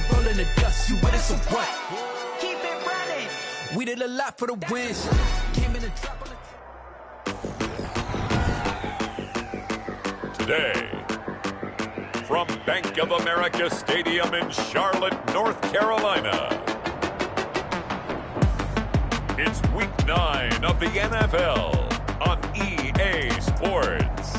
to roll in the dust. You with us or what? Keep it running. We did a lot for the wins. Came in and dropped on the Today, from Bank of America Stadium in Charlotte, North Carolina, it's Week 9 of the NFL on EA Sports.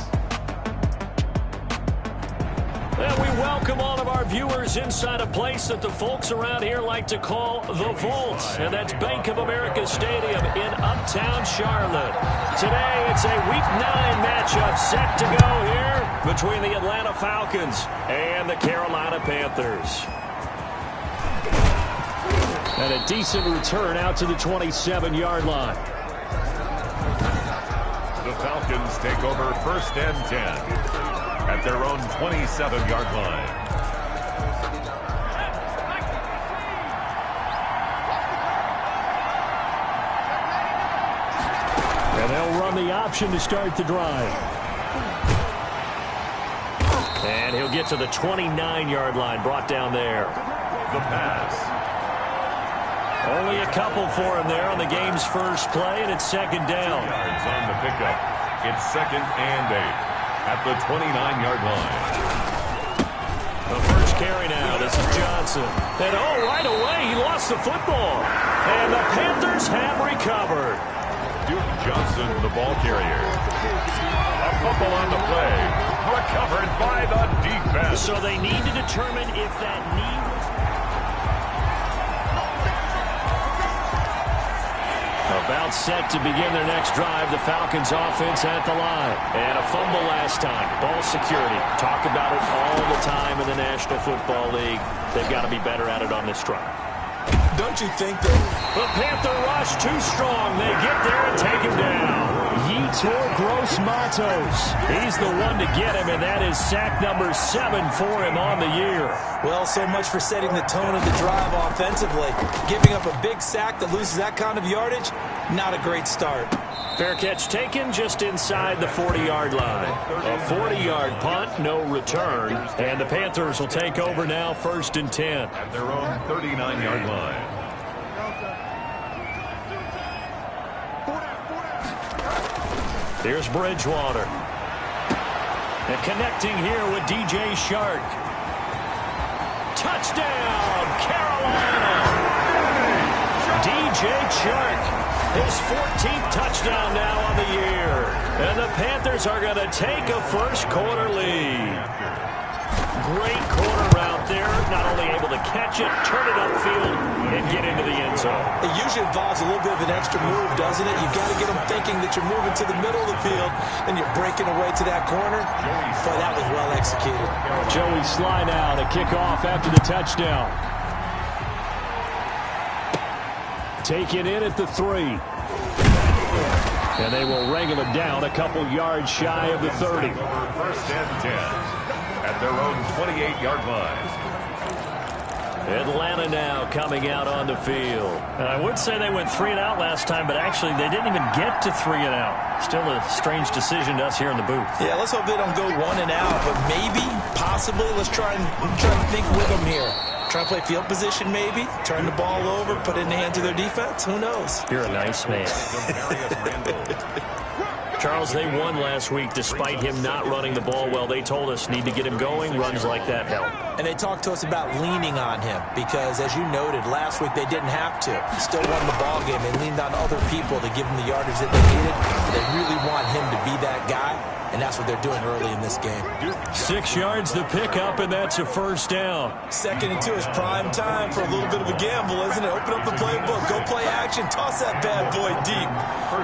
And we welcome all of our viewers inside a place that the folks around here like to call the Vault. And that's Bank of America Stadium in Uptown Charlotte. Today, it's a Week 9 matchup set to go here between the Atlanta Falcons and the Carolina Panthers. And a decent return out to the 27-yard line. The Falcons take over 1st and 10 at their own 27-yard line. And they'll run the option to start the drive. And he'll get to the 29-yard line, brought down there. The pass. Only a couple for him there on the game's first play, and it's 2nd down. 2 yards on the pickup. It's 2nd and 8 at the 29-yard line. The first carry now, this is Johnson. And right away, he lost the football. And the Panthers have recovered. Duke Johnson, the ball carrier. A fumble on the play. Recovered by the defense. So they need to determine if that knee was... About set to begin their next drive. The Falcons offense at the line. And a fumble last time. Ball security. Talk about it all the time in the National Football League. They've got to be better at it on this drive. Don't you think that the Panther rush too strong. They get there and take him down. Yetur Gross-Matos. He's the one to get him, and that is sack number 7 for him on the year. Well, so much for setting the tone of the drive offensively. Giving up a big sack that loses that kind of yardage, not a great start. Fair catch taken just inside the 40-yard line. A 40-yard punt, no return. And the Panthers will take over now, 1st and 10. At their own 39-yard line. Here's Bridgewater. And connecting here with DJ Shark. Touchdown, Carolina! DJ Shark, his 14th touchdown now on the year. And the Panthers are going to take a first-quarter lead. Great corner route there. Not only able to catch it, turn it upfield, and get into the end zone. It usually involves a little bit of an extra move, doesn't it? You've got to get them thinking that you're moving to the middle of the field, and you're breaking away to that corner. Boy, that was well executed. Joey Sly now to kick off after the touchdown. Taken in at the 3. And they will wrangle him down a couple yards shy of the 30. 1st and 10 at their own 28-yard line. Atlanta now coming out on the field. And I would say they went 3 and out last time, but actually they didn't even get to 3 and out. Still a strange decision to us here in the booth. Yeah, let's hope they don't go 1 and out, but maybe, possibly, let's try and think with them here. Try to play field position maybe, turn the ball over, put it in the hands of their defense. Who knows? You're a nice man. Charles, they won last week despite him not running the ball well. They told us need to get him going. Runs like that help. And they talked to us about leaning on him because, as you noted, last week they didn't have to. Still won the ball game. They leaned on other people to give them the yardage that they needed. They really want him to be that guy, and that's what they're doing early in this game. 6 yards the pickup, and that's a first down. 2nd and 2 is prime time for a little bit of a gamble, isn't it? Open up the playbook, go play action, toss that bad boy deep.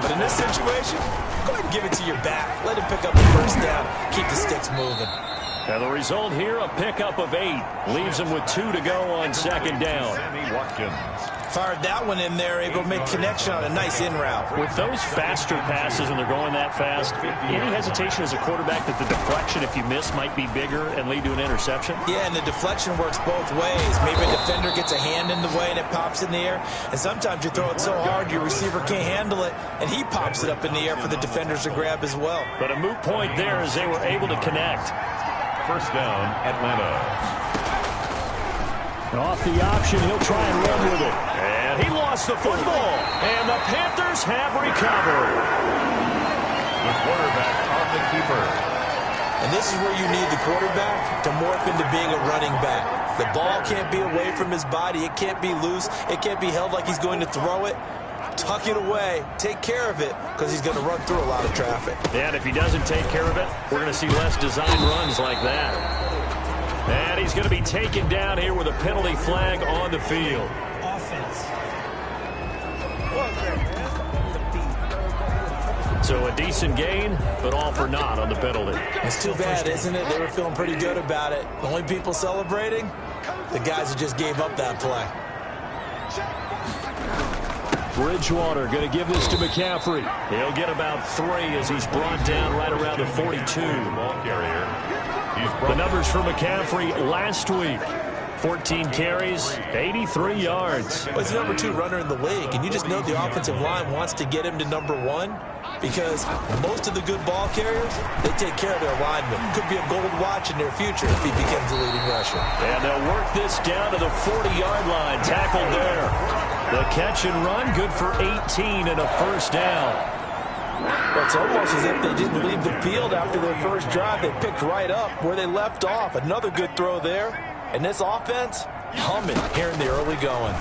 But in this situation, go ahead and give it to your back. Let him pick up the first down. Keep the sticks moving. And the result here, a pickup of 8. Leaves him with 2 to go on 2nd down. Sammy Watkins. Fired that one in there, able to make connection on a nice in route. With those faster passes when they're going that fast, any hesitation as a quarterback that the deflection, if you miss, might be bigger and lead to an interception? Yeah, and the deflection works both ways. Maybe a defender gets a hand in the way and it pops in the air. And sometimes you throw it so hard your receiver can't handle it, and he pops it up in the air for the defenders to grab as well. But a moot point there as they were able to connect. First down, Atlanta. Off the option, he'll try and run with it. And he lost the football. And the Panthers have recovered. The quarterback on the keeper. And this is where you need the quarterback to morph into being a running back. The ball can't be away from his body. It can't be loose. It can't be held like he's going to throw it. Tuck it away. Take care of it because he's going to run through a lot of traffic. And if he doesn't take care of it, we're going to see less designed runs like that. And he's going to be taken down here with a penalty flag on the field. So a decent gain, but all for naught on the penalty. It's too bad, isn't it? They were feeling pretty good about it. The only people celebrating, the guys who just gave up that play. Bridgewater going to give this to McCaffrey. He'll get about 3 as he's brought down right around the 42. Ball carrier. The numbers for McCaffrey last week. 14 carries, 83 yards. Well, he's the #2 runner in the league, and you just know the offensive line wants to get him to #1 because most of the good ball carriers, they take care of their linemen. Could be a gold watch in their future if he becomes the leading rusher. And they'll work this down to the 40-yard line, tackled there. The catch and run, good for 18 and a first down. Well, it's almost as if they didn't leave the field after their first drive. They picked right up where they left off. Another good throw there. And this offense, humming here in the early going.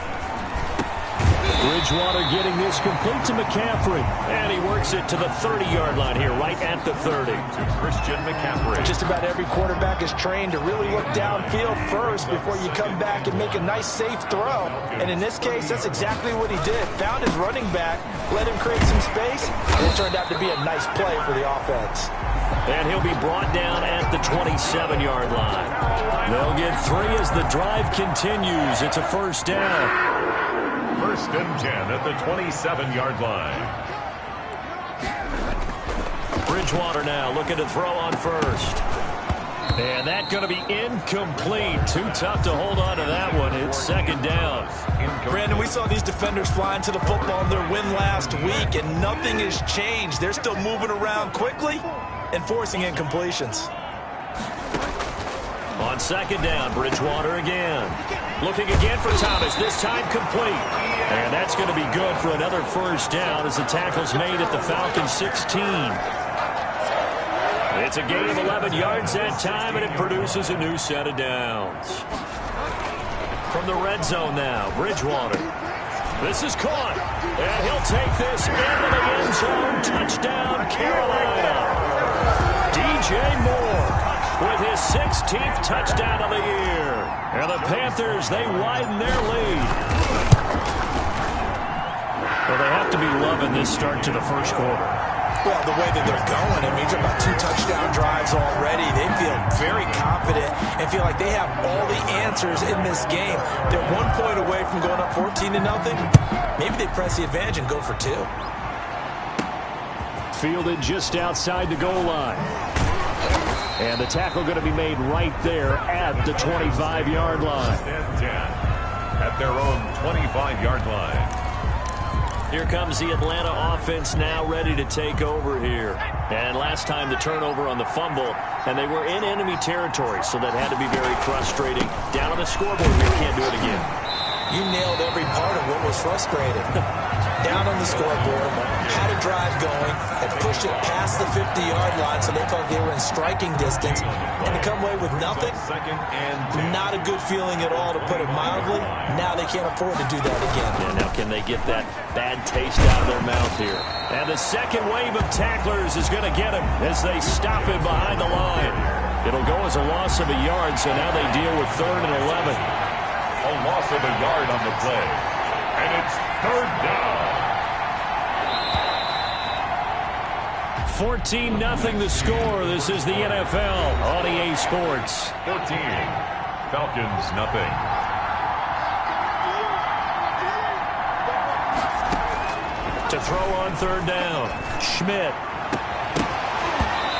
Bridgewater getting this complete to McCaffrey. And he works it to the 30-yard line here, right at the 30. To Christian McCaffrey. Just about every quarterback is trained to really look downfield first before you come back and make a nice, safe throw. And in this case, that's exactly what he did. Found his running back, let him create some space, and it turned out to be a nice play for the offense. And he'll be brought down at the 27-yard line. They'll get 3 as the drive continues. It's a first down. 1st and 10 at the 27-yard line. Bridgewater now looking to throw on first. And that's going to be incomplete. Too tough to hold on to that one. It's 2nd down. Brandon, we saw these defenders flying to the football in their win last week, and nothing has changed. They're still moving around quickly and forcing incompletions. On 2nd down, Bridgewater again. Looking again for Thomas, this time complete. And that's going to be good for another first down as the tackle's made at the Falcons' 16. It's a gain of 11 yards that time, and it produces a new set of downs. From the red zone now, Bridgewater. This is caught, and he'll take this into the end zone. Touchdown, Carolina. DJ Moore with his 16th touchdown of the year. And the Panthers, they widen their lead. Well, they have to be loving this start to the first quarter. Well, the way that they're going, I mean, you're about 2 touchdown drives already. They feel very confident and feel like they have all the answers in this game. They're 1 point away from going up 14-0. Maybe they press the advantage and go for 2. Fielded just outside the goal line. And the tackle going to be made right there at the 25-yard line. 10 at their own 25-yard line. Here comes the Atlanta offense now ready to take over here. And last time the turnover on the fumble, and they were in enemy territory, so that had to be very frustrating. Down on the scoreboard here, can't do it again. You nailed every part of what was frustrating. Down on the scoreboard, had a drive going, had pushed it past the 50-yard line, so they felt they were in striking distance, and to come away with nothing, not a good feeling at all, to put it mildly. Now they can't afford to do that again. Yeah, now can they get that bad taste out of their mouth here? And the second wave of tacklers is going to get him as they stop him behind the line. It'll go as a loss of a yard, so now they deal with 3rd and 11. A loss of a yard on the play. And it's 3rd down. 14-0 the score. This is the NFL on EA Sports. 14. Falcons, nothing. To throw on 3rd down. Schmidt.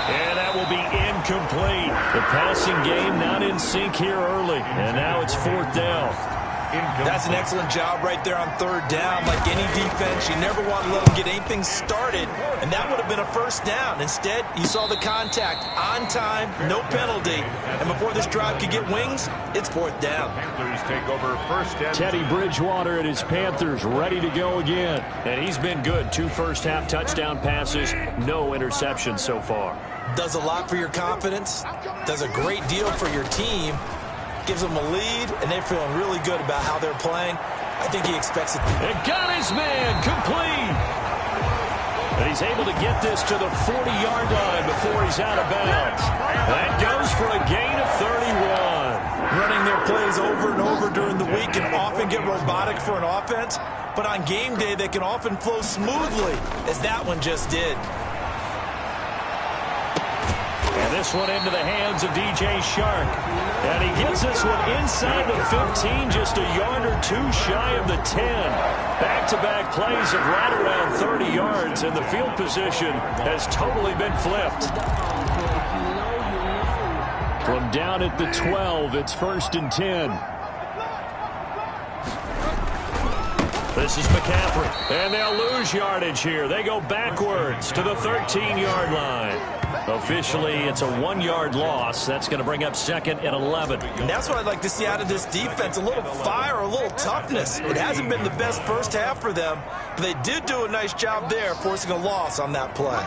And that will be incomplete. The passing game not in sync here early. And now it's 4th down. That's an excellent job right there on third down. Like any defense, you never want to let them get anything started, and that would have been a first down. Instead, you saw the contact on time, no penalty, and before this drive could get wings, it's fourth down. Panthers take over first and Teddy Bridgewater and his Panthers ready to go again. And he's been good. 2 first-half touchdown passes, no interceptions so far. Does a lot for your confidence, does a great deal for your team, gives them a lead, and they're feeling really good about how they're playing. I think he expects it. And got his man complete. And he's able to get this to the 40-yard line before he's out of bounds. That goes for a gain of 31. Running their plays over and over during the week can often get robotic for an offense, but on game day they can often flow smoothly, as that one just did. And this one into the hands of DJ Shark. And he gets this one inside the 15, just a yard or two shy of the 10. Back-to-back plays of right around 30 yards, and the field position has totally been flipped. From down at the 12, it's 1st and 10. This is McCaffrey, and they'll lose yardage here. They go backwards to the 13-yard line. Officially, it's a 1-yard loss. That's going to bring up 2nd and 11. And that's what I'd like to see out of this defense, a little fire, a little toughness. It hasn't been the best first half for them, but they did do a nice job there, forcing a loss on that play.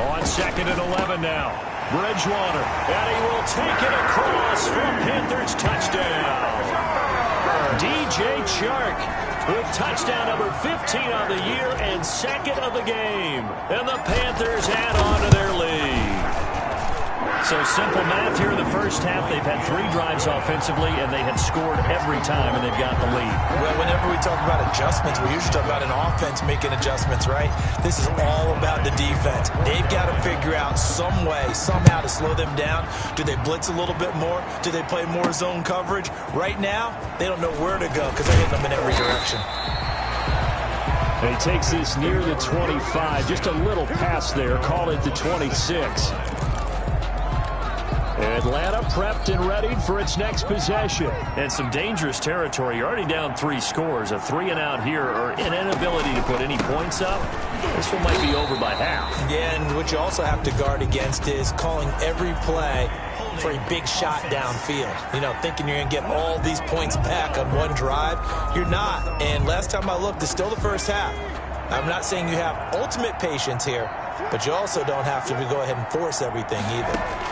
On 2nd and 11 now. Bridgewater, and he will take it across for a Panthers touchdown. DJ Chark with touchdown number 15 on the year and 2nd of the game. And the Panthers add on to their lead. So simple math here in the first half. They've had 3 drives offensively, and they had scored every time, and they've got the lead. Well, whenever we talk about adjustments, we usually talk about an offense making adjustments, right? This is all about the defense. They've got to figure out some way, somehow to slow them down. Do they blitz a little bit more? Do they play more zone coverage? Right now, they don't know where to go because they're hitting them in every direction. And he takes this near the 25. Just a little pass there. Call it the 26. Atlanta prepped and ready for its next possession. And some dangerous territory. You're already down 3 scores. A 3-and-out here, or an inability to put any points up. This one might be over by half. Yeah, and what you also have to guard against is calling every play for a big shot downfield. You know, thinking you're going to get all these points back on one drive. You're not. And last time I looked, it's still the first half. I'm not saying you have ultimate patience here, but you also don't have to go ahead and force everything either.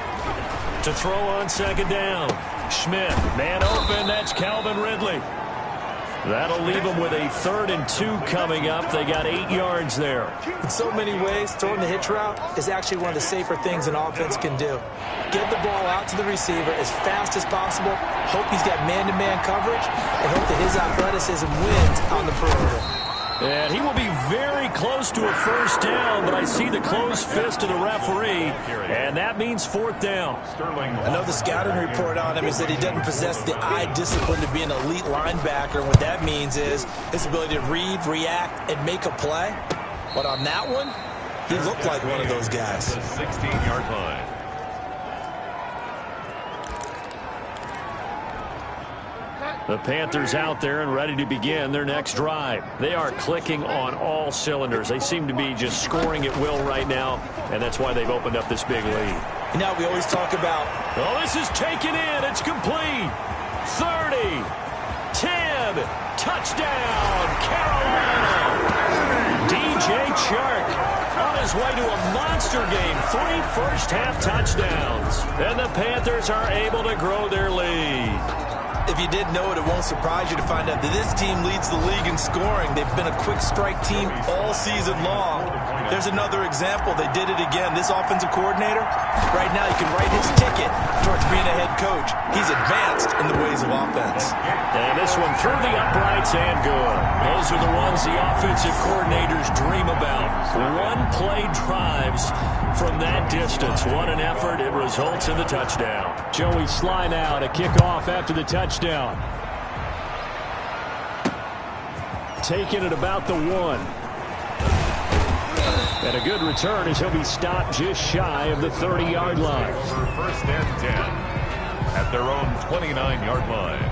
To throw on 2nd down. Schmidt, man open, that's Calvin Ridley. That'll leave them with a 3rd and 2 coming up. They got 8 yards there. In so many ways, throwing the hitch route is actually one of the safer things an offense can do. Get the ball out to the receiver as fast as possible, hope he's got man-to-man coverage, and hope that his athleticism wins on the perimeter. And he will be very close to a first down, but I see the closed fist of the referee, and that means 4th down. I know the scouting report on him is that he doesn't possess the eye discipline to be an elite linebacker, and what that means is his ability to read, react, and make a play. But on that one, he looked like one of those guys. 16-yard line. The Panthers out there and ready to begin their next drive. They are clicking on all cylinders. They seem to be just scoring at will right now, and that's why they've opened up this big lead. You know, we always talk about... Oh, this is taken in. It's complete. 30, 10, touchdown, Carolina. DJ Chark on his way to a monster game. 3 first-half touchdowns. And the Panthers are able to grow their lead. If you didn't know it, it won't surprise you to find out that this team leads the league in scoring. They've been a quick strike team all season long. There's another example. They did it again. This offensive coordinator, right now you can write his ticket towards being a head coach. He's advanced in the ways of offense. And this one through the uprights and good. Those are the ones the offensive coordinators dream about. One-play drives from that distance. What an effort. It results in the touchdown. Joey Sly now to kick off after the touchdown. Taking it about the 1. And a good return as he'll be stopped just shy of the 30-yard line. First and 10 at their own 29-yard line.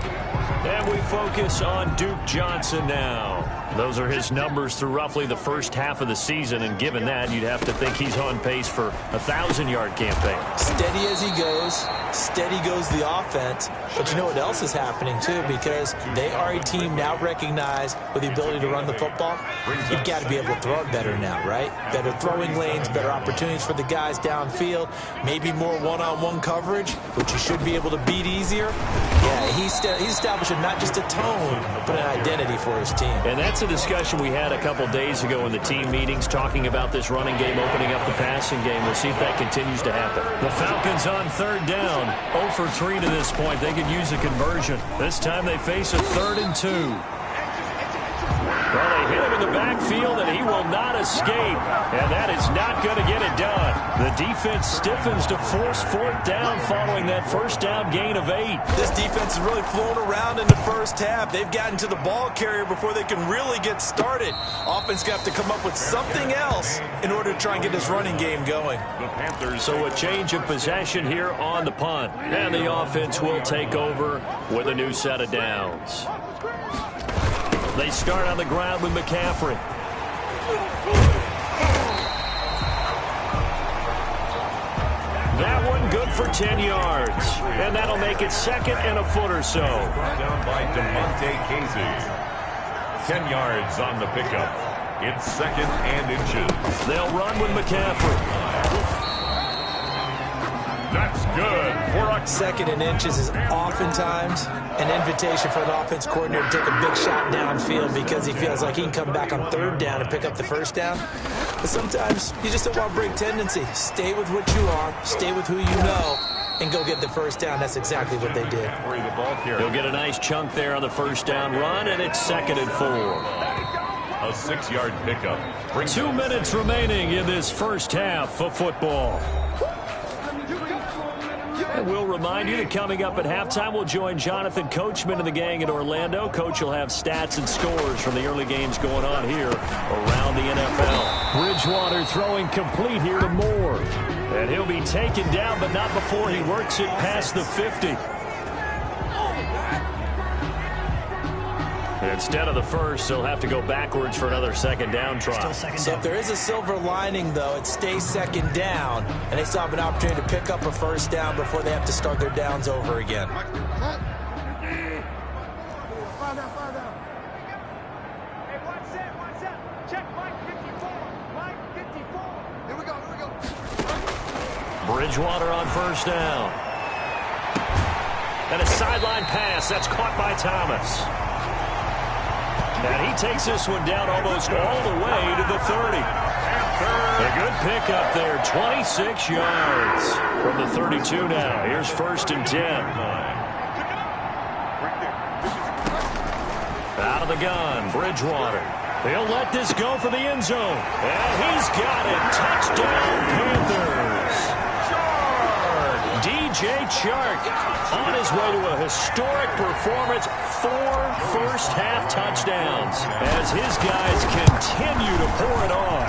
And we focus on Duke Johnson now. Those are his numbers through roughly the first half of the season, and given that, you'd have to think he's on pace for a 1,000-yard campaign. Steady as he goes, steady goes the offense. But you know what else is happening, too, because they are a team now recognized with the ability to run the football. You've got to be able to throw it better now, right? Better throwing lanes, better opportunities for the guys downfield, maybe more one-on-one coverage, which you should be able to beat easier. Yeah, he's establishing not just a tone, but an identity for his team. And that's a discussion we had a couple days ago in the team meetings, talking about this running game opening up the passing game. We'll see if that continues to happen. The Falcons on third down, 0 for 3 to this point. They could use a conversion. This time they face a 3rd and 2. Well, they hit him in the backfield, and he will not escape. And that is not going to get it done. The defense stiffens to force 4th down following that first down gain of 8. This defense is really flown around in the first half. They've gotten to the ball carrier before they can really get started. Offense got to come up with something else in order to try and get this running game going. So a change of possession here on the punt. And the offense will take over with a new set of downs. They start on the ground with McCaffrey. That one good for 10 yards. And that'll make it 2nd and a foot or so. Brought down by DeMonte Casey. 10 yards on the pickup. It's 2nd and inches. They'll run with McCaffrey. That's good for a 2nd and inches is oftentimes an invitation for an offense coordinator to take a big shot downfield because he feels like he can come back on 3rd down and pick up the 1st down. But sometimes you just don't want to break tendency. Stay with what you are, stay with who you know, and go get the 1st down. That's exactly what they did. He'll get a nice chunk there on the 1st down run, and it's 2nd and 4. A 6-yard pickup. 2 minutes remaining in this first half of football. And we'll remind you that coming up at halftime, we'll join Jonathan Coachman and the gang in Orlando. Coach will have stats and scores from the early games going on here around the NFL. Bridgewater throwing complete here to Moore. And he'll be taken down, but not before he works it past the 50. Instead of the first, they'll have to go backwards for another 2nd down try. So if there is a silver lining, though, it stays 2nd down, and they still have an opportunity to pick up a 1st down before they have to start their downs over again. Bridgewater on 1st down. And a sideline pass. That's caught by Thomas. And he takes this one down almost all the way to the 30. A good pickup there, 26 yards from the 32 now. Here's 1st and 10. Out of the gun, Bridgewater. He'll let this go for the end zone. And he's got it. Touchdown, Panthers. DJ Chark on his way to a historic performance, 4 first-half touchdowns as his guys continue to pour it on.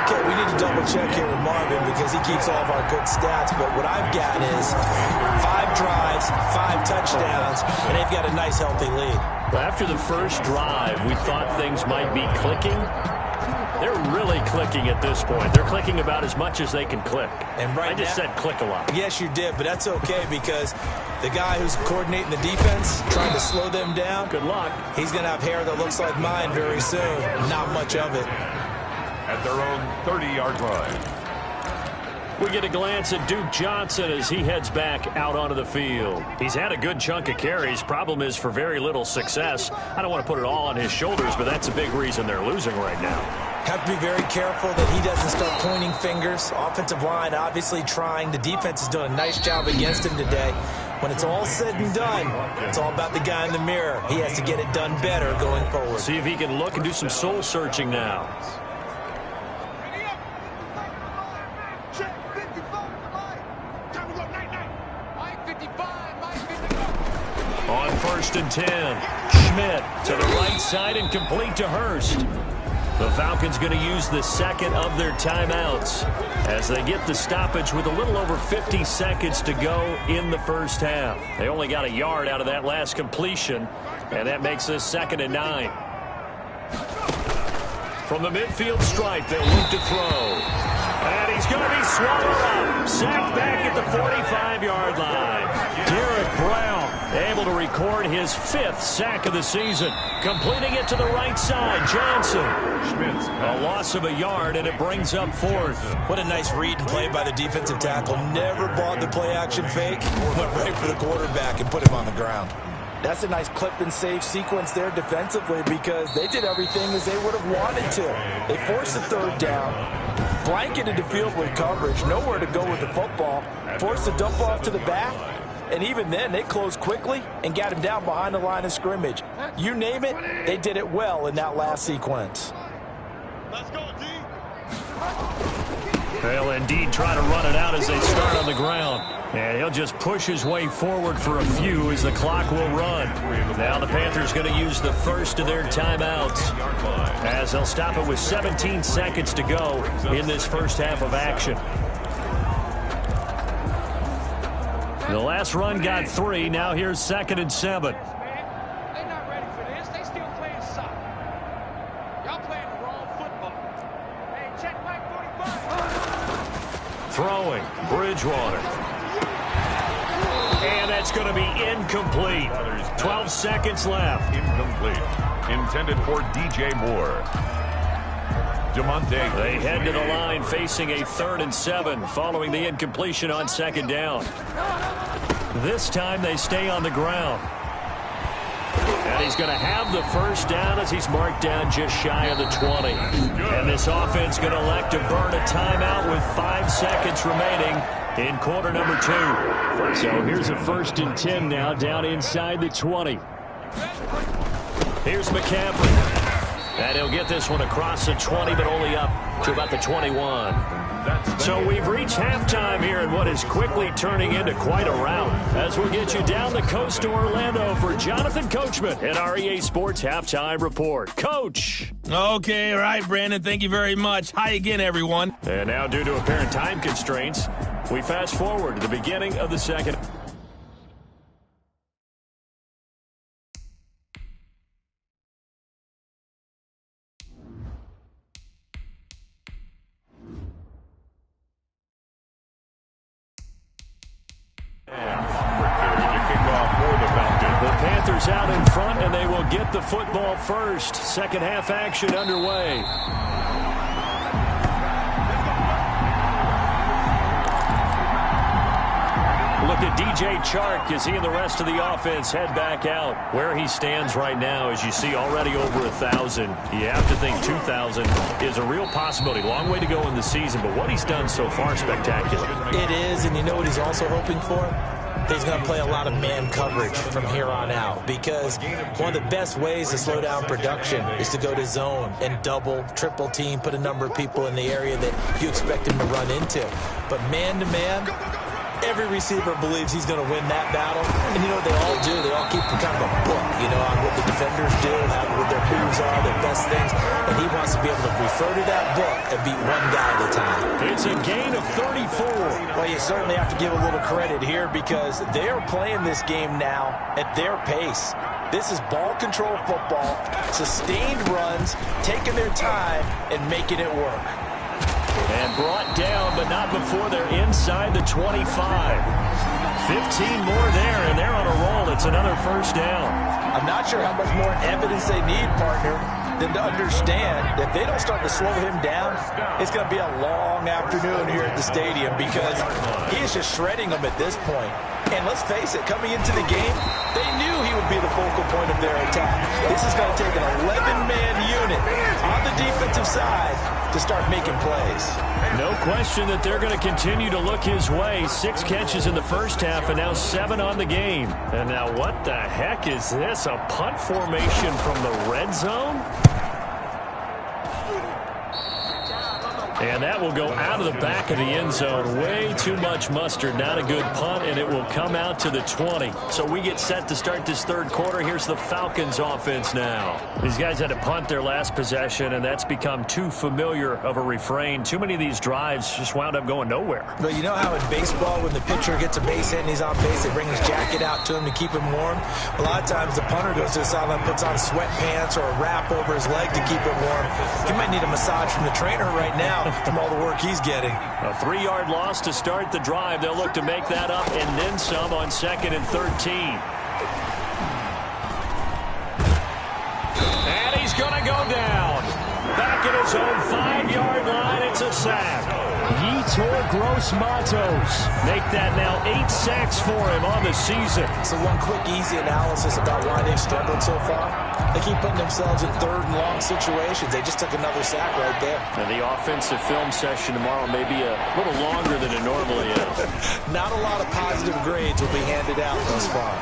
Okay, we need to double-check here with Marvin because he keeps all of our good stats, but what I've got is 5 drives, 5 touchdowns, and they've got a nice, healthy lead. Well, after the first drive, we thought things might be clicking. They're really clicking at this point. They're clicking about as much as they can click. And right I just said click a lot. Yes, you did, but that's okay because the guy who's coordinating the defense, trying to slow them down, good luck. He's going to have hair that looks like mine very soon. Not much of it. At their own 30-yard line. We get a glance at Duke Johnson as he heads back out onto the field. He's had a good chunk of carries. Problem is for very little success. I don't want to put it all on his shoulders, but that's a big reason they're losing right now. Have to be very careful that he doesn't start pointing fingers. Offensive line obviously trying. The defense is doing a nice job against him today. When it's all said and done, it's all about the guy in the mirror. He has to get it done better going forward. See if he can look and do some soul searching now. On 1st and 10, Schmidt to the right side and complete to Hurst. The Falcons going to use the second of their timeouts as they get the stoppage with a little over 50 seconds to go in the first half. They only got a yard out of that last completion, and that makes this 2nd and 9. From the midfield stripe, they'll look to throw. And he's going to be swallowed up. Sacked back at the 45-yard line. Derek Brown able to record his 5th sack of the season. Completing it to the right side. Johnson. A loss of a yard, and it brings up 4th. What a nice read and play by the defensive tackle. Never bought the play-action fake. Went right for the quarterback and put him on the ground. That's a nice clip and save sequence there defensively because they did everything as they would have wanted to. They forced the 3rd down, blanketed the field with coverage, nowhere to go with the football, forced the dump off to the back, and even then they closed quickly and got him down behind the line of scrimmage. You name it, they did it well in that last sequence. Let's go, D. They'll indeed try to run it out as they start on the ground. And he'll just push his way forward for a few as the clock will run. Now the Panthers going to use the first of their timeouts as they'll stop it with 17 seconds to go in this first half of action. The last run got 3. Now here's 2nd and 7. They're not ready for this. They still playing soccer. Y'all playing the wrong football. Hey, check back 45. Throwing, Bridgewater. And that's going to be incomplete. 12 seconds left. Incomplete. Intended for DJ Moore. DeMonte. They head to the line facing a 3rd and 7 following the incompletion on 2nd down. This time they stay on the ground. And he's going to have the first down as he's marked down just shy of the 20. And this offense going to elect to burn a timeout with 5 seconds remaining in quarter number 2. So here's a 1st and 10 now down inside the 20. Here's McCaffrey. And he'll get this one across the 20, but only up to about the 21. So we've reached halftime here in what is quickly turning into quite a rout. As we'll get you down the coast to Orlando for Jonathan Coachman at our EA Sports Halftime Report. Coach. Okay, all right, Brandon. Thank you very much. Hi again, everyone. And now, due to apparent time constraints, we fast forward to the beginning of the second. Panthers out in front, and they will get the football first. Second half action underway. Look at DJ Chark as he and the rest of the offense head back out. Where he stands right now, as you see, already over 1,000. You have to think 2,000 is a real possibility. Long way to go in the season, but what he's done so far, spectacular. It is, and you know what he's also hoping for? He's going to play a lot of man coverage from here on out because one of the best ways to slow down production is to go to zone and double, triple team, put a number of people in the area that you expect him to run into. But man-to-man, every receiver believes he's going to win that battle. And you know what they all do? They all keep kind of a book, you know, on what the defenders do, what their moves are, their best things. And he wants to be able to refer to that book and beat one guy at a time. It's a gain of 34. Well, you certainly have to give a little credit here because they are playing this game now at their pace. This is ball control football, sustained runs, taking their time and making it work. And brought down, but not before they're inside the 25. 15 more there, and they're on a roll. It's another first down. I'm not sure how much more evidence they need, partner, than to understand that if they don't start to slow him down, it's going to be a long afternoon here at the stadium because he is just shredding them at this point. And let's face it, coming into the game, they knew he would be the focal point of their attack. This is going to take an 11-man unit on the defensive side to start making plays. No question that they're going to continue to look his way. 6 catches in the first half and now 7 on the game. And now what the heck is this? A punt formation from the red zone? And that will go out of the back of the end zone. Way too much mustard. Not a good punt, and it will come out to the 20. So we get set to start this third quarter. Here's the Falcons offense now. These guys had to punt their last possession, and that's become too familiar of a refrain. Too many of these drives just wound up going nowhere. But you know how in baseball, when the pitcher gets a base hit and he's on base, they bring his jacket out to him to keep him warm? A lot of times the punter goes to the sideline, puts on sweatpants or a wrap over his leg to keep it warm. He might need a massage from the trainer right now from all the work he's getting. A 3-yard loss to start the drive. They'll look to make that up and then some on 2nd and 13. And he's going to go down. Back at his own 5-yard line, it's a sack. Yetur Gross-Matos make that now 8 sacks for him on the season. So one quick, easy analysis about why they've struggled so far. They keep putting themselves in 3rd and long situations. They just took another sack right there. And the offensive film session tomorrow may be a little longer than it normally is. Not a lot of positive grades will be handed out thus far.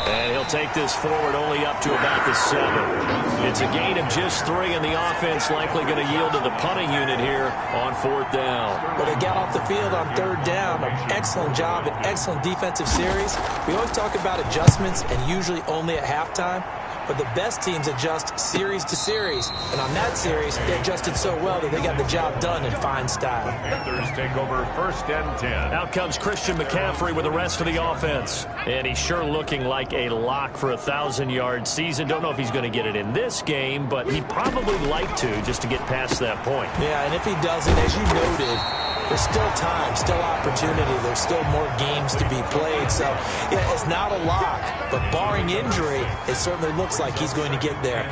And he'll take this forward only up to about the 7. It's a gain of just 3, and the offense likely going to yield to the punting unit here on 4th down. Well, they got off the field on 3rd down. An excellent job, an excellent defensive series. We always talk about adjustments, and usually only at halftime. But the best teams adjust series to series. And on that series, they adjusted so well that they got the job done in fine style. Panthers take over 1st and 10. Out comes Christian McCaffrey with the rest of the offense. And he's sure looking like a lock for a 1,000-yard season. Don't know if he's going to get it in this game, but he'd probably like to just to get past that point. Yeah, and if he doesn't, as you noted, there's still time, still opportunity. There's still more games to be played. So, yeah, it's not a lock, but barring injury, it certainly looks like he's going to get there.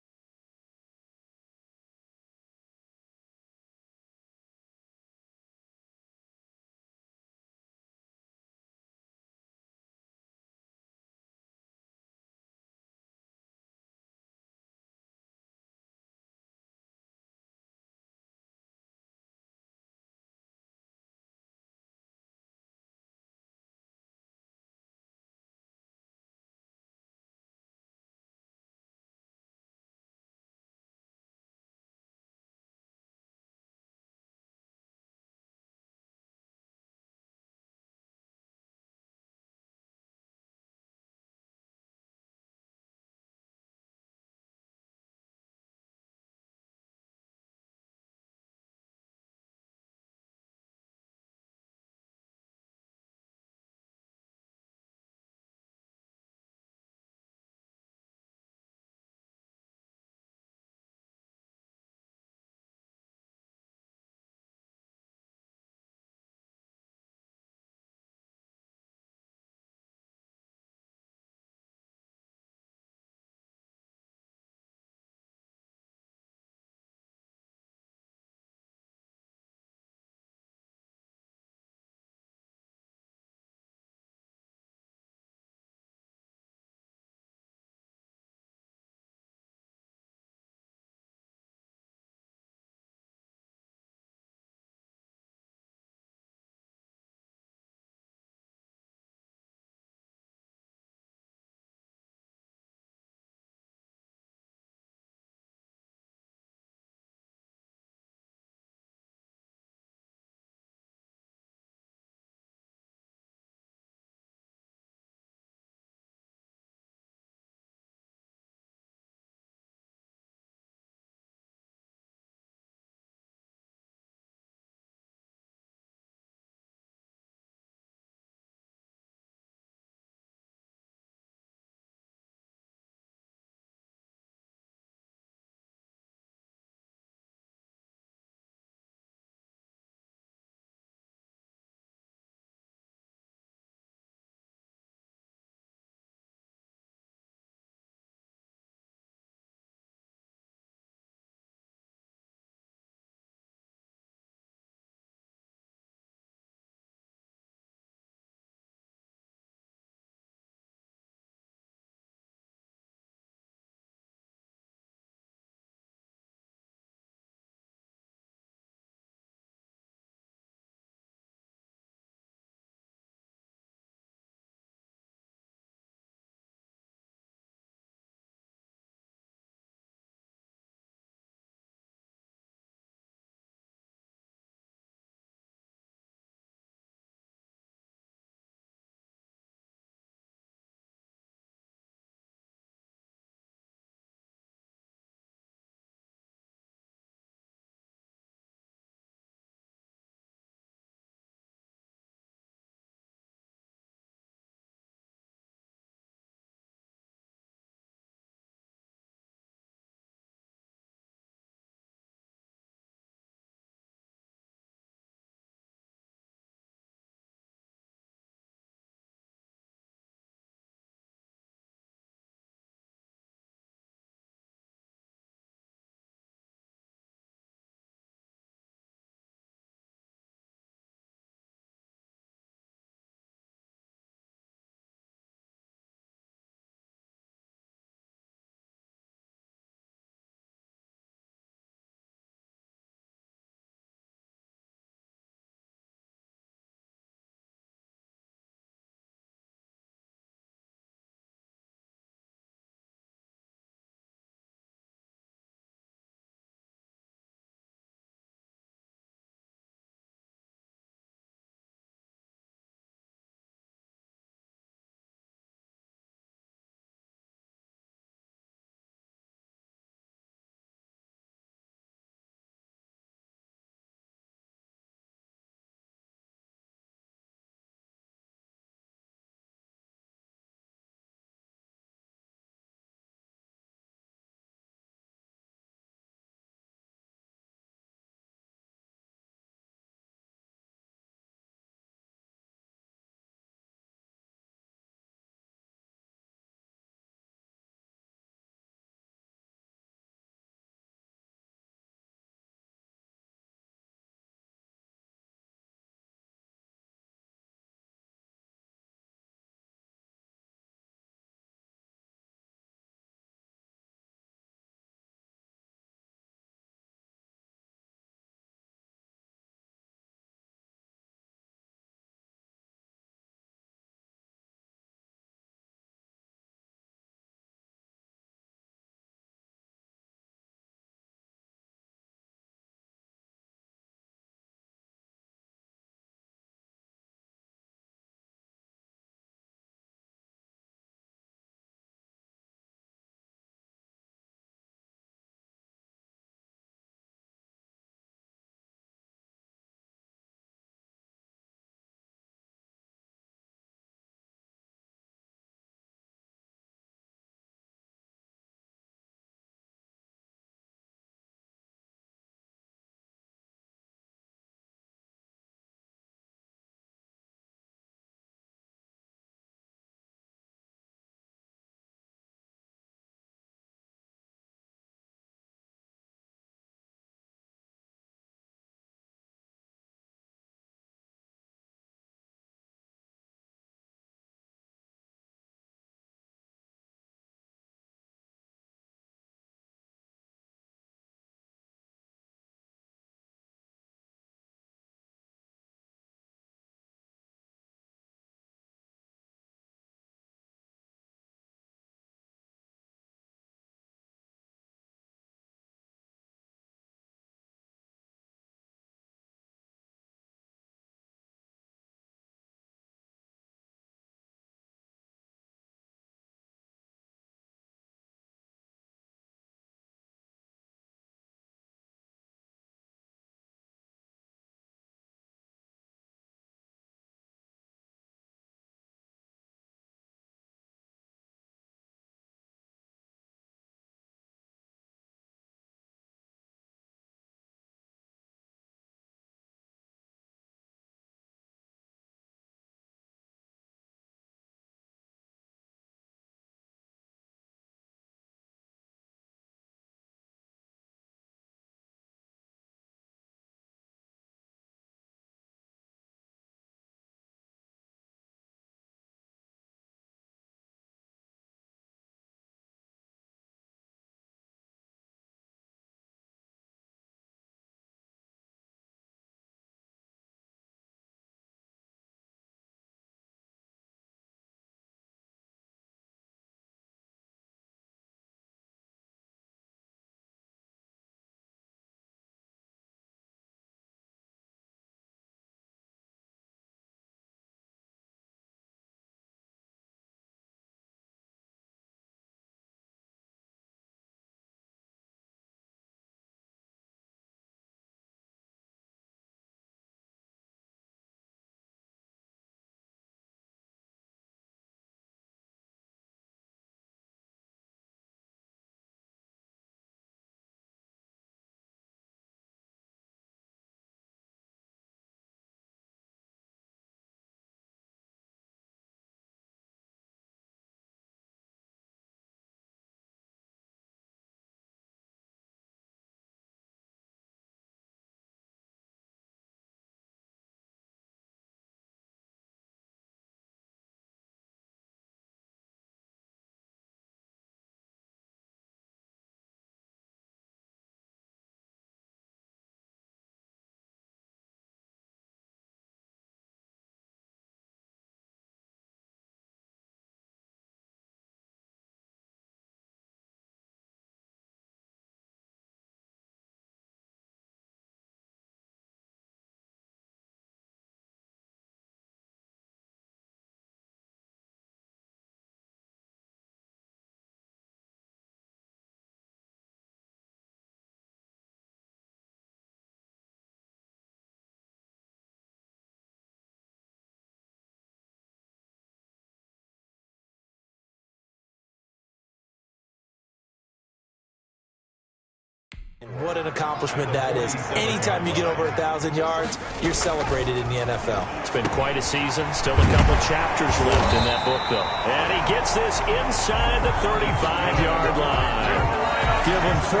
What an accomplishment that is. Anytime you get over 1,000 yards, you're celebrated in the NFL. It's been quite a season. Still a couple chapters left in that book, though. And he gets this inside the 35-yard line. Give him 14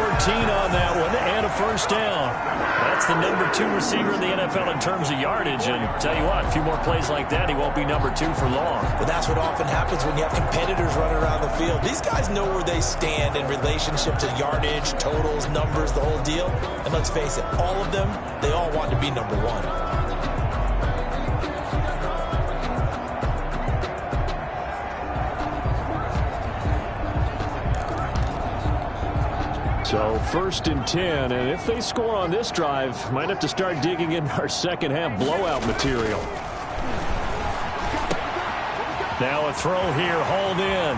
on that one and a first down. That's the number 2 receiver in the NFL in terms of yardage. And tell you what, a few more plays like that, he won't be number 2 for long. But that's what often happens when you have competitors running around the field. These guys know where they stand in relationship to yardage, totals, numbers, the whole deal. And let's face it, all of them, they all want to be number 1. So 1st and 10, and if they score on this drive, might have to start digging in our second half blowout material. Now a throw here, hauled in.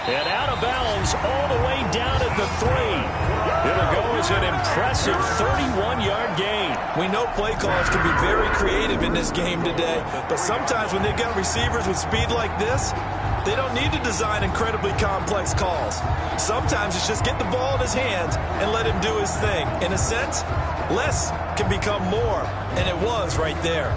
And out of bounds all the way down at the 3. It'll go as an impressive 31-yard gain. We know play callers can be very creative in this game today, but sometimes when they've got receivers with speed like this, they don't need to design incredibly complex calls. Sometimes it's just get the ball in his hands and let him do his thing. In a sense, less can become more, and it was right there.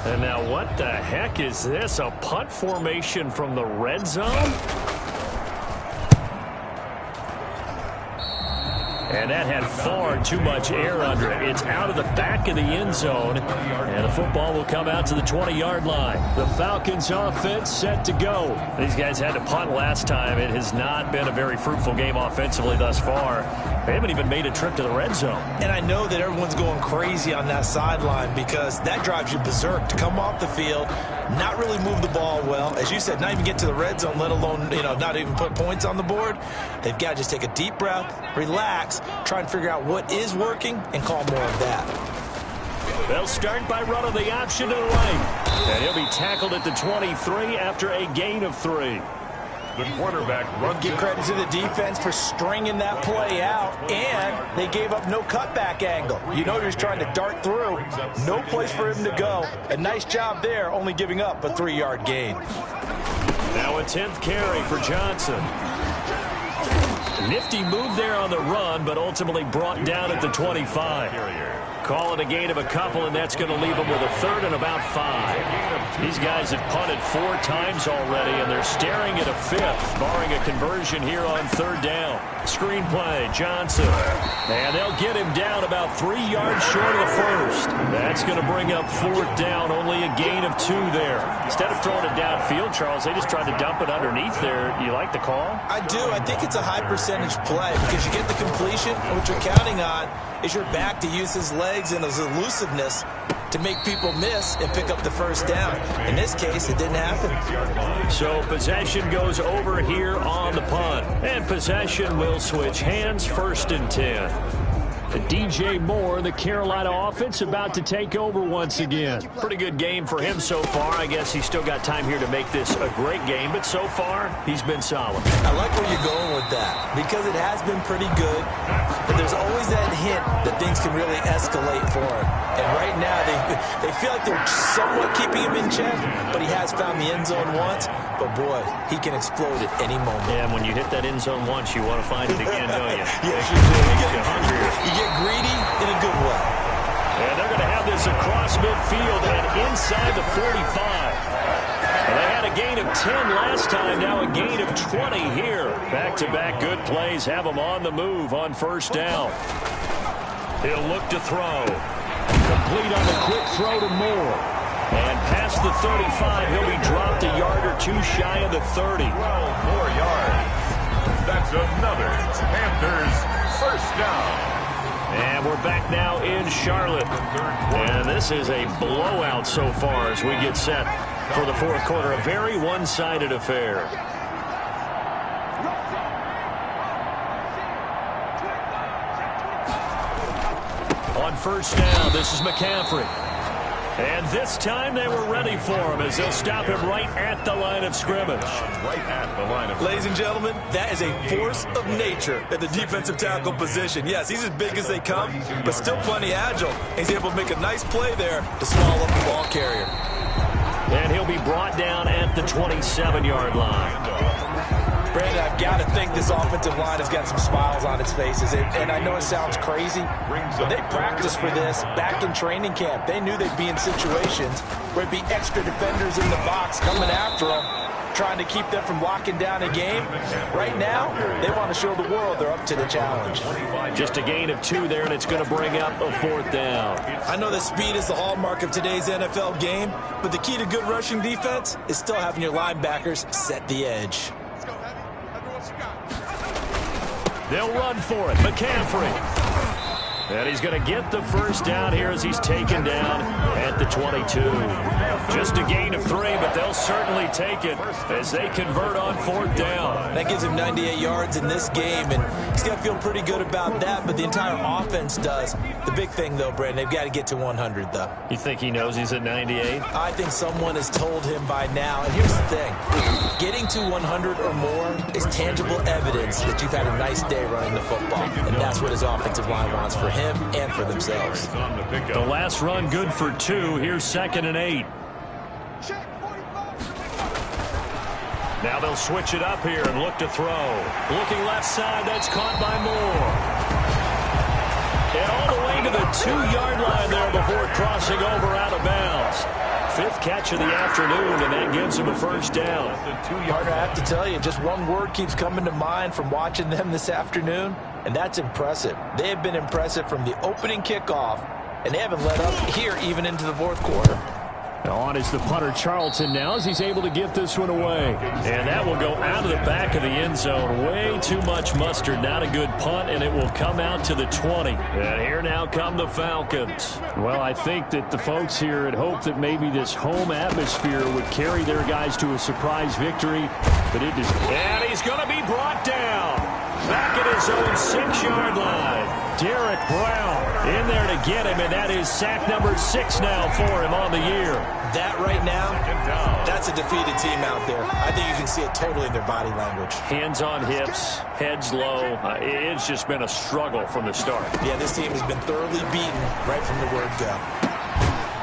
And now what the heck is this? A punt formation from the red zone? And that had far too much air under it. It's out of the back of the end zone. And the football will come out to the 20-yard line. The Falcons offense set to go. These guys had to punt last time. It has not been a very fruitful game offensively thus far. They haven't even made a trip to the red zone. And I know that everyone's going crazy on that sideline because that drives you berserk to come off the field, not really move the ball well. As you said, not even get to the red zone, let alone, not even put points on the board. They've got to just take a deep breath, relax, try and figure out what is working, and call more of that. They'll start by running the option to the right. And he'll be tackled at the 23 after a gain of 3. The quarterback runs. Give credit to the defense for stringing that play out, and they gave up no cutback angle. You know he was trying to dart through. No place for him to go. A nice job there, only giving up a 3-yard gain. Now a 10th carry for Johnson. Nifty move there on the run, but ultimately brought down at the 25. Call it a gain of a couple, and that's going to leave them with a 3rd and about 5. These guys have punted 4 times already, and they're staring at a 5th, barring a conversion here on 3rd down. Screen play, Johnson. And they'll get him down about 3 yards short of the 1st. That's going to bring up 4th down, only a gain of 2 there. Instead of throwing it downfield, Charles, they just tried to dump it underneath there. You like the call? I do. I think it's a high percentage play because you get the completion, and what you're counting on is your back to use his legs and his elusiveness to make people miss and pick up the 1st down. In this case, it didn't happen. So possession goes over here on the punt. And possession will switch hands, 1st and 10. DJ Moore, the Carolina offense, about to take over once again. Pretty good game for him so far. I guess he's still got time here to make this a great game, but so far, he's been solid. I like where you're going with that because it has been pretty good, but there's always that hint that things can really escalate for him. And right now, they feel like they're somewhat keeping him in check, but he has found the end zone once. But, boy, he can explode at any moment. Yeah, and when you hit that end zone once, you want to find it again, don't you? Yes, you do. Makes you hungrier. You get greedy in a good way. And they're going to have this across midfield and inside the 45. And they back-to-back good plays have him on the move on first down. He'll look to throw. Complete on the quick throw to Moore. And past the 35, he'll be dropped a yard or two shy of the 30. 12 more yards. That's another Panthers first down. And we're back now in Charlotte. And this is a blowout so far as we get set for the fourth quarter. A very one-sided affair. On first down, this is McCaffrey. And this time they were ready for him as they'll stop him right at the line of scrimmage. Right at the line of scrimmage. Ladies and gentlemen, that is a force of nature at the defensive tackle position. Yes, he's as big as they come, but still plenty agile. He's able to make a nice play there to swallow up the ball carrier. And he'll be brought down at the 27-yard line. Brandon, I've got to think this offensive line has got some smiles on its faces. And I know it sounds crazy, but they practiced for this back in training camp. They knew they'd be in situations where it'd be extra defenders in the box coming after them, trying to keep them from locking down a game. Right now, they want to show the world they're up to the challenge. Just a gain of 2 there, and it's going to bring up a fourth down. I know that speed is the hallmark of today's NFL game, but the key to good rushing defense is still having your linebackers set the edge. They'll run for it. McCaffrey. And he's going to get the first down here as he's taken down at the 22. Just a gain of 3, but they'll certainly take it as they convert on fourth down. That gives him 98 yards in this game, and he's got to feel pretty good about that, but the entire offense does. The big thing, though, Brandon, they've got to get to 100, though. You think he knows he's at 98? I think someone has told him by now, and here's the thing. Getting to 100 or more is tangible evidence that you've had a nice day running the football, and that's what his offensive line wants for him and for themselves. The last run good for 2. Here's 2nd and 8. Now they'll switch it up here and look to throw. Looking left side, that's caught by Moore. And all the way to the 2-yard line there before crossing over out of bounds. 5th catch of the afternoon, and that gives him a first down. Partner, I have to tell you, just one word keeps coming to mind from watching them this afternoon, and that's impressive. They have been impressive from the opening kickoff, and they haven't let up here even into the fourth quarter. On is the punter Charlton now as he's able to get this one away. And that will go out of the back of the end zone. Way too much mustard. Not a good punt, and it will come out to the 20. And here now come the Falcons. Well, I think that the folks here had hoped that maybe this home atmosphere would carry their guys to a surprise victory. But it is. And he's going to be brought down. Back at his own 6-yard line. Derek Brown in there to get him, and that is sack number 6 now for him on the year. That right now, that's a defeated team out there. I think you can see it totally in their body language. Hands on hips, heads low. It's just been a struggle from the start. Yeah, this team has been thoroughly beaten right from the word go.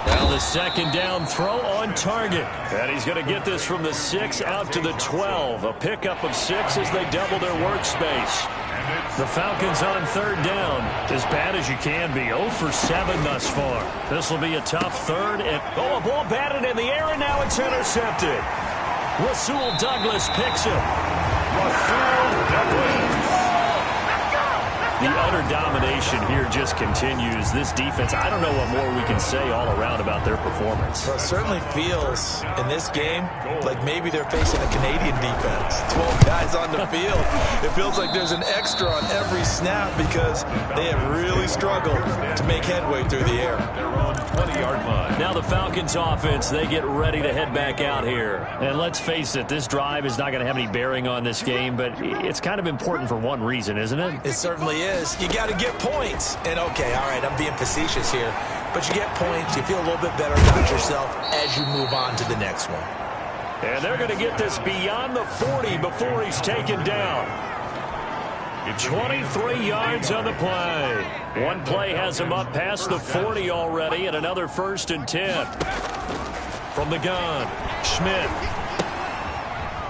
Now the 2nd down throw on target. And he's going to get this from the 6 out to the 12. A pickup of 6 as they double their workspace. The Falcons on 3rd down. As bad as you can be. 0 for 7 thus far. This will be a tough 3rd. And a ball batted in the air, and now it's intercepted. Rasul Douglas picks it. Rasul Douglas. The utter domination here just continues. This defense, I don't know what more we can say all around about their performance. Well, it certainly feels in this game like maybe they're facing a Canadian defense. 12 guys on the field. It feels like there's an extra on every snap because they have really struggled to make headway through the air. They're on 20-yard line. Now the Falcons offense, they get ready to head back out here. And let's face it, this drive is not going to have any bearing on this game, but it's kind of important for one reason, isn't it? It certainly is. You got to get points. And okay, all right, I'm being facetious here, but you get points, you feel a little bit better about yourself as you move on to the next one. And they're going to get this beyond the 40 before he's taken down. 23 yards on the play. One play has him up past the 40 already, and another 1st and 10. From the gun, Schmidt.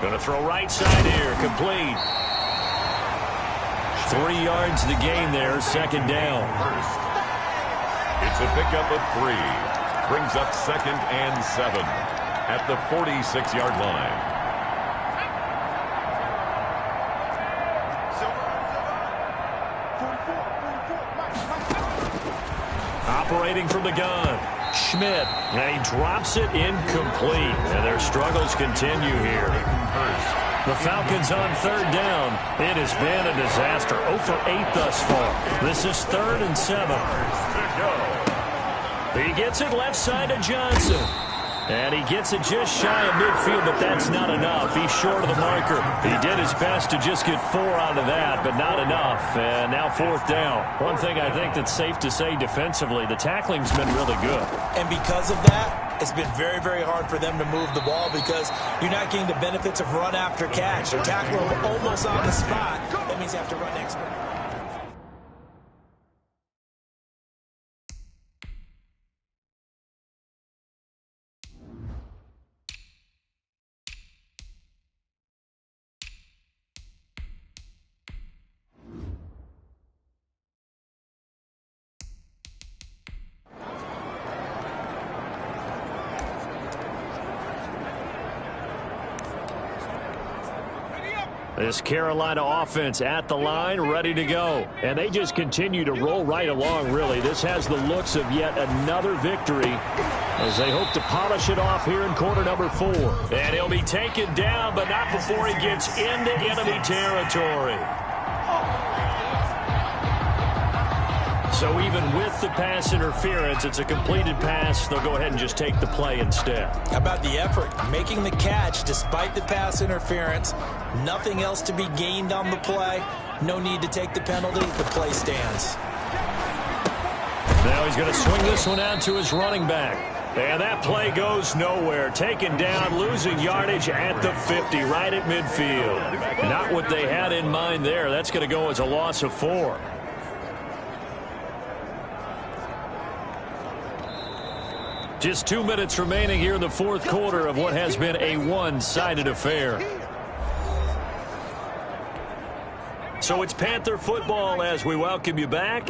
Going to throw right side here, complete. 3 yards the gain there, 2nd down. It's a pickup of 3. Brings up 2nd and 7 at the 46-yard line. Operating from the gun, Schmidt, and he drops it incomplete. And their struggles continue here. The Falcons on third down. It has been a disaster. 0 for 8 thus far. This is 3rd and 7. He gets it left side to Johnson. And he gets it just shy of midfield, but that's not enough. He's short of the marker. He did his best to just get 4 out of that, but not enough. And now 4th down. One thing I think that's safe to say defensively, the tackling's been really good. And because of that, it's been very, very hard for them to move the ball because you're not getting the benefits of run after catch. They're tackling them almost on the spot. That means you have to run extra. This Carolina offense at the line, ready to go. And they just continue to roll right along, really. This has the looks of yet another victory as they hope to polish it off here in quarter number 4. And he'll be taken down, but not before he gets into enemy territory. So even with the pass interference, it's a completed pass. They'll go ahead and just take the play instead. How about the effort? Making the catch despite the pass interference. Nothing else to be gained on the play. No need to take the penalty. The play stands. Now he's going to swing this one out to his running back. And that play goes nowhere. Taken down, losing yardage at the 50, right at midfield. Not what they had in mind there. That's going to go as a loss of 4. Just 2 minutes remaining here in the 4th quarter of what has been a one-sided affair. So it's Panther football as we welcome you back.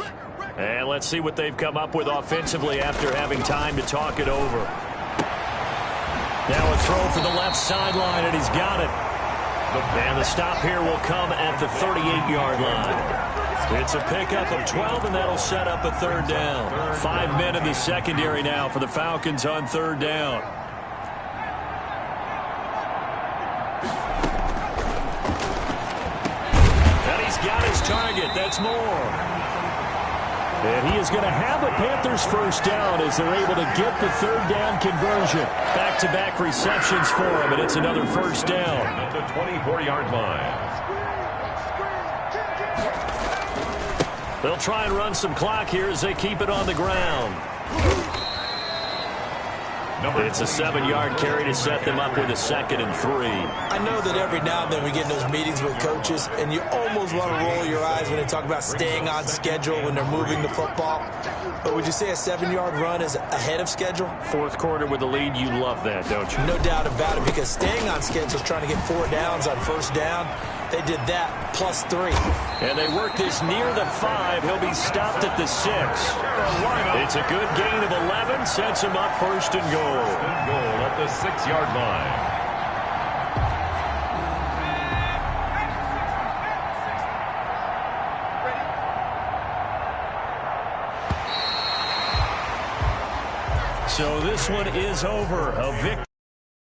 And let's see what they've come up with offensively after having time to talk it over. Now a throw for the left sideline, and he's got it. And the stop here will come at the 38-yard line. It's a pickup of 12, and that'll set up a 3rd down. 5 men in the secondary now for the Falcons on 3rd down. And he's got his target. That's Moore. And he is going to have a Panthers 1st down as they're able to get the 3rd down conversion. Back-to-back receptions for him, and it's another 1st down. At the 24-yard line. They'll try and run some clock here as they keep it on the ground. It's a 7-yard carry to set them up with a 2nd and 3. I know that every now and then we get in those meetings with coaches, and you almost want to roll your eyes when they talk about staying on schedule when they're moving the football. But would you say a 7-yard run is ahead of schedule? 4th quarter with the lead, you love that, don't you? No doubt about it, because staying on schedule is trying to get 4 downs on 1st down. They did that, plus 3. And they work this near the 5. He'll be stopped at the 6. It's a good gain of 11. Sets him up 1st and goal. And goal at the 6-yard line. So this one is over. A victory.